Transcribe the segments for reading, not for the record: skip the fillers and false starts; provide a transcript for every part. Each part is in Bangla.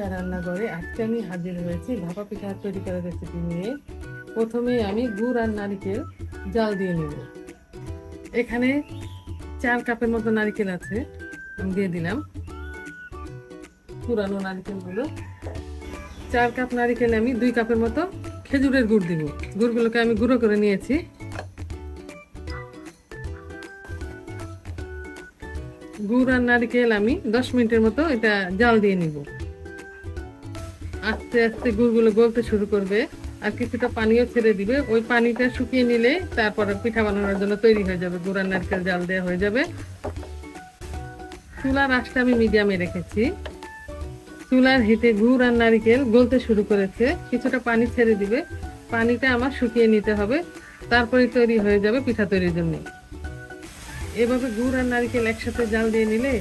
নিশা রান্নাঘরে আজকে আমি হাজির হয়েছি ভাপা পিঠা তৈরি করার রেসিপি নিয়ে। প্রথমে আমি গুড় আর নারকেল জাল দিয়ে নেব। এখানে 4 কাপের মতো নারকেল আছে, আমি দিয়ে দিলাম পুরানো নারকেলগুলো। 4 কাপ নারকেলে আমি 2 কাপের মতো খেজুরের গুড় দিব। গুড়গুলোকে আমি গুঁড়ো করে নিয়েছি। গুড় আর নারকেল আমি 10 মিনিটের মতো এটা জাল দিয়ে নিব। আস্তে আস্তে গুড়গুলো গলতে শুরু করবে আর কিছুটা পানিও ছেড়ে দিবে। ওই পানিটা শুকিয়ে নিলে তারপরে পিঠা বানানোর জন্য তৈরি হয়ে যাবে। গুড় আর নারকেল জাল দেওয়া হয়ে যাবে। চুলার আঁচটা আমি মিডিয়ামে রেখেছি। চুলার হিটে গুড় আর নারকেল গলতে শুরু করেছে। কিছুটা পানি ছেড়ে দিবে, পানিটা আমার শুকিয়ে নিতে হবে, তারপরে তৈরি হয়ে যাবে পিঠা তৈরির জন্য। এভাবে গুড় আর নারকেল একসাথে জাল দিয়ে নিলে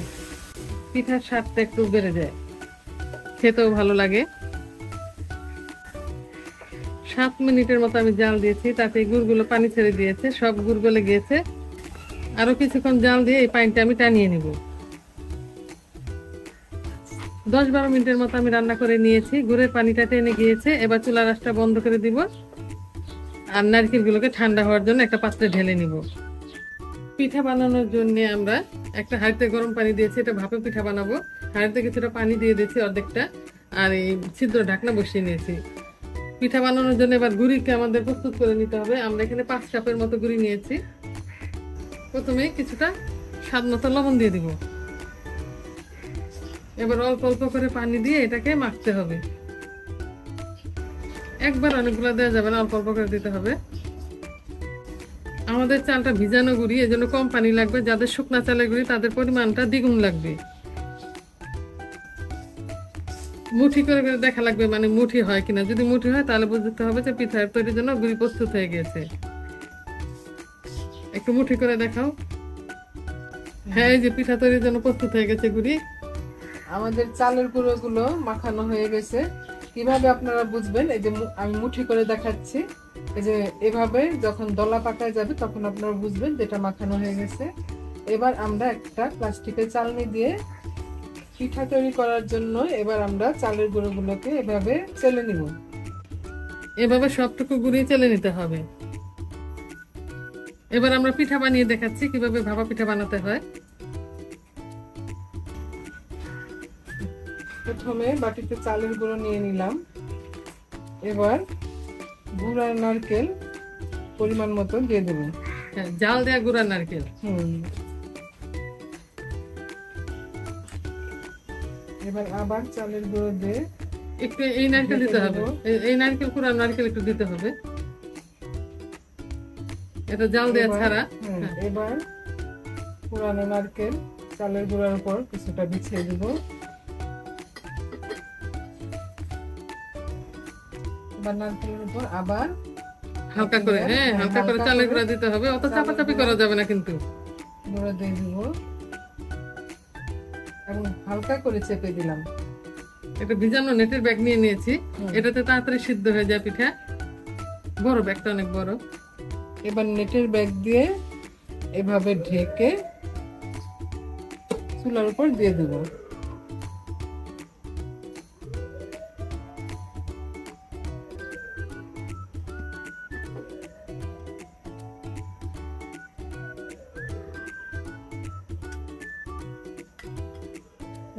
পিঠার স্বাদটা একটু বেড়ে যায়, খেতেও ভালো লাগে। 7 মিনিটের মতো আমি জাল দিয়েছি, তাতে গুড়গুলো পানি ছেড়ে দিয়েছে, সব গুড় গলে গিয়েছে। আরো কিছুক্ষণ জাল দিয়ে এই পানিটা আমি টানিয়ে নিব। 10-12 মিনিটের মতো আমি রান্না করে নিয়েছি, গুড়ের পানিটা টেনে গিয়েছে। এবার চুলার আঁচটা বন্ধ করে দিব আর নারকেলগুলোকে ঠান্ডা হওয়ার জন্য একটা পাত্রে ঢেলে নিব। পিঠা বানানোর জন্য আমরা একটা হাঁড়িতে গরম পানি দিয়েছি, এটা ভাপে পিঠা বানাবো। হাঁড়িতে কিছুটা পানি দিয়ে দিয়েছি অর্ধেকটা, আর এই ছিদ্র ঢাকনা বসিয়ে নিয়েছি। পিঠা বানানোর জন্য এবার গুড়িকে আমাদের প্রস্তুত করে নিতে হবে। আমরা এখানে 5 কাপের মতো গুড়ি নিয়েছি। প্রথমে কিছুটা স্বাদ মতো লবণ দিয়ে দিব। এবার অল্প অল্প করে পানি দিয়ে এটাকে মাখতে হবে। একবার অনেকগুলো দেওয়া যাবে না, অল্প অল্প করে দিতে হবে। আমাদের চালটা ভিজানো গুড়ি, এজন্য কম পানি লাগবে। যাদের শুকনা চালের গুড়ি তাদের পরিমাণটা দ্বিগুণ লাগবে। মুঠি করে করে দেখা লাগবে, মানে মুঠি হয় কিনা। যদি মুঠি হয় তাহলে বুঝতে হবে যে পিঠা তৈরির জন্য গুড়ি প্রস্তুত হয়ে গেছে। একটু মুঠি করে দেখাও। হ্যাঁ, এই যে পিঠা তৈরির জন্য প্রস্তুত হয়ে গেছে গুড়ি। আমাদের চালের গুঁড়োগুলো মাখানো হয়ে গেছে। কিভাবে আপনারা বুঝবেন? এই যে আমি মুঠি করে দেখাচ্ছি। এই যে এভাবে যখন দলা পাকায় যাবে তখন আপনারা বুঝবেন যেটা মাখানো হয়ে গেছে। এবার আমরা একটা প্লাস্টিকের চালনি দিয়ে পিঠা তৈরি করার জন্য এবার আমরা চালের গুঁড়োগুলোকে এভাবে চেলে নিব। এভাবে সবটুকু গুঁড়ি চেলে নিতে হবে। এবার আমরা পিঠা বানিয়ে দেখাচ্ছি কিভাবে ভাপা পিঠা বানাতে হয়। প্রথমে বাটিতে চালের গুঁড়ো নিয়ে নিলাম। এবার গুড় আর নারকেল পরিমাণ মতো দিয়ে দেব। হ্যাঁ, জাল দেয়া গুড় আর নারকেল। এবার আবার চালের গুঁড়ো দিয়ে একটু এই নারকেল দিতে হবে। এই নারকেল পুরো নারকেল একটু দিতে হবে, এটা জাল দেয়া ছাড়া। এবার পুরানো নারকেল চালের গুঁড়ার উপর কিছুটা বিছিয়ে দেব। এবার নারকেলের উপর আবার হালকা করে, হ্যাঁ হালকা করে চালের গুঁড়া দিতে হবে। অত চাপাচাপি করা যাবে না, কিন্তু গুঁড়ো দিয়ে দিব এবং হালকা করে চেপে দিলাম। এটা ভিজানো নেটের ব্যাগ নিয়ে নিয়েছি, এটাতে তাড়াতাড়ি সিদ্ধ হয়ে যায় পিঠা। বড় ব্যাগটা অনেক বড়। এবার নেটের ব্যাগ দিয়ে এভাবে ঢেকে চুলার উপর দিয়ে দেব।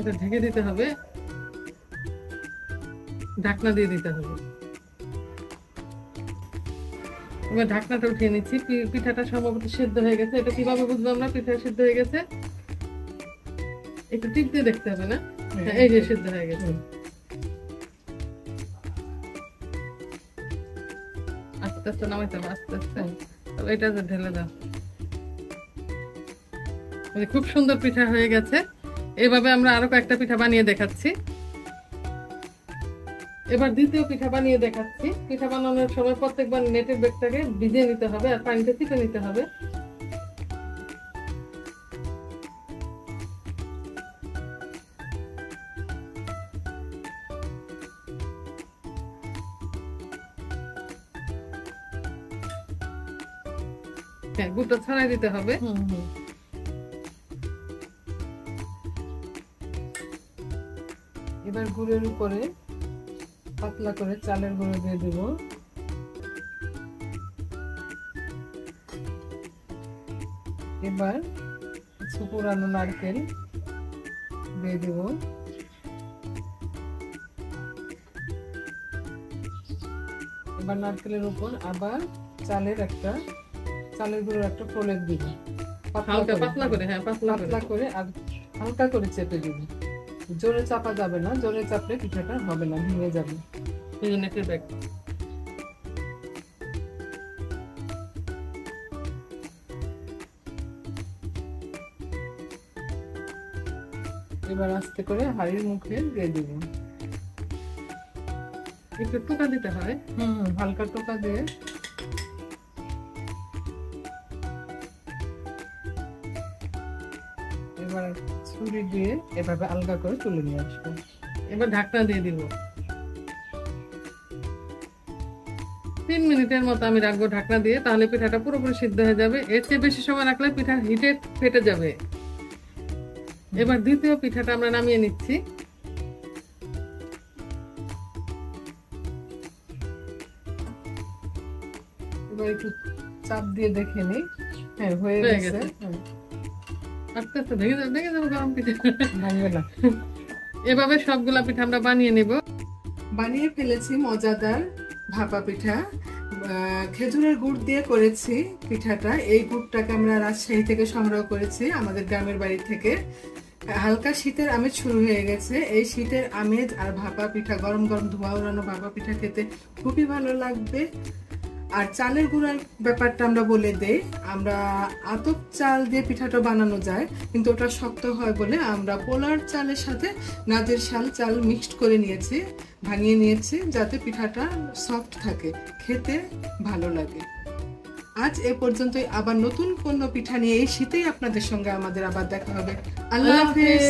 এটা ঢেকে দিতে হবে, ঢাকনা দিয়ে দিতে হবে। এবার ঢাকনাটা উঠিয়ে নিচ্ছি। পিঠাটা সম্ভবত সিদ্ধ হয়ে গেছে। এটা কিভাবে বুঝবো আমরা পিঠা সিদ্ধ হয়ে গেছে? একটু টিপ দিয়ে দেখতে হবে না? এই যে সিদ্ধ হয়ে গেছে। আস্তে আস্তে নামাইতে হবে, আস্তে আস্তে। এটা ঢেলে দাও। খুব সুন্দর পিঠা হয়ে গেছে। এভাবে আমরা আরো কয়েকটা পিঠা বানিয়ে দেখাচ্ছি। এবার দ্বিতীয় পিঠা বানিয়ে দেখাচ্ছি। পিঠা বানানোর সময় প্রত্যেকবার নেটের ব্যাগটাকে ভিজিয়ে নিতে হবে আর পানিতে চিপে নিতে হবে। হ্যাঁ, গুড়টা ছড়াই দিতে হবে। এবার গুড়ের উপরে পাতলা করে চালের গুঁড়ো দিয়ে দেব। এবার কিছু পুরানো নারকেল দিয়ে দেব। এবার নারকেলের উপর আবার চালের গুঁড়োর একটা প্রলেপ দিব, পাতলা করে আর হালকা করে চেপে দিব। জোরে চাপা যাবে না, জোরে চাপলে পিঠাটা হবে না, ভেঙে যাবে। এবার আস্তে করে হাঁড়ির মুখে দিয়ে দিব। একটু টোকা দিতে হয়, হালকা টোকা দিয়ে এবার ছুরি দিয়ে এভাবে আলগা করে তুলে নিয়ে আসবো। এবার ঢাকনা দিয়ে দিব। 3 মিনিটের মতো আমি রাখবো ঢাকনা দিয়ে, তাহলে পিঠাটা পুরোপুরি সিদ্ধ হয়ে যাবে। এর চেয়ে বেশি সময় রাখলে পিঠা হিটে ফেটে যাবে। এবার দ্বিতীয় পিঠাটা আমরা নামিয়ে নিচ্ছি। এবার একটু চাপ দিয়ে দেখে নিই, হ্যাঁ হয়ে গেছে। আস্তে আস্তে ভেঙে যাবে গরম পিঠা, ভাঙবে না। এভাবে সবগুলা পিঠা আমরা বানিয়ে নেব। বানিয়ে ফেলেছি মজাদার ভাপা পিঠা। খেজুরের গুড় দিয়ে করেছি পিঠাটা। এই গুড়টাকে আমরা রাজশাহী থেকে সংগ্রহ করেছি, আমাদের গ্রামের বাড়ি থেকে। হালকা শীতের আমেজ শুরু হয়ে গেছে। এই শীতের আমেজ আর ভাপা পিঠা, গরম গরম ধোঁয়া উড়ানো ভাপা পিঠা খেতে খুবই ভালো লাগবে। আর চালের গুঁড়ার ব্যাপারটা আমরা বলে দেই, আমরা আতপ চাল দিয়ে পিঠাটা বানানো যায়, কিন্তু ওটা শক্ত হয় বলে আমরা পোলার চালের সাথে নাজের শাল চাল মিক্সড করে নিয়েছি, ভাঙিয়ে নিয়েছি, যাতে পিঠাটা সফট থাকে, খেতে ভালো লাগে। আজ এ পর্যন্তই। আবার নতুন কোনো পিঠা নিয়ে এই শীতেই আপনাদের সঙ্গে আমাদের আবার দেখা হবে। আল্লাহ হাফেজ।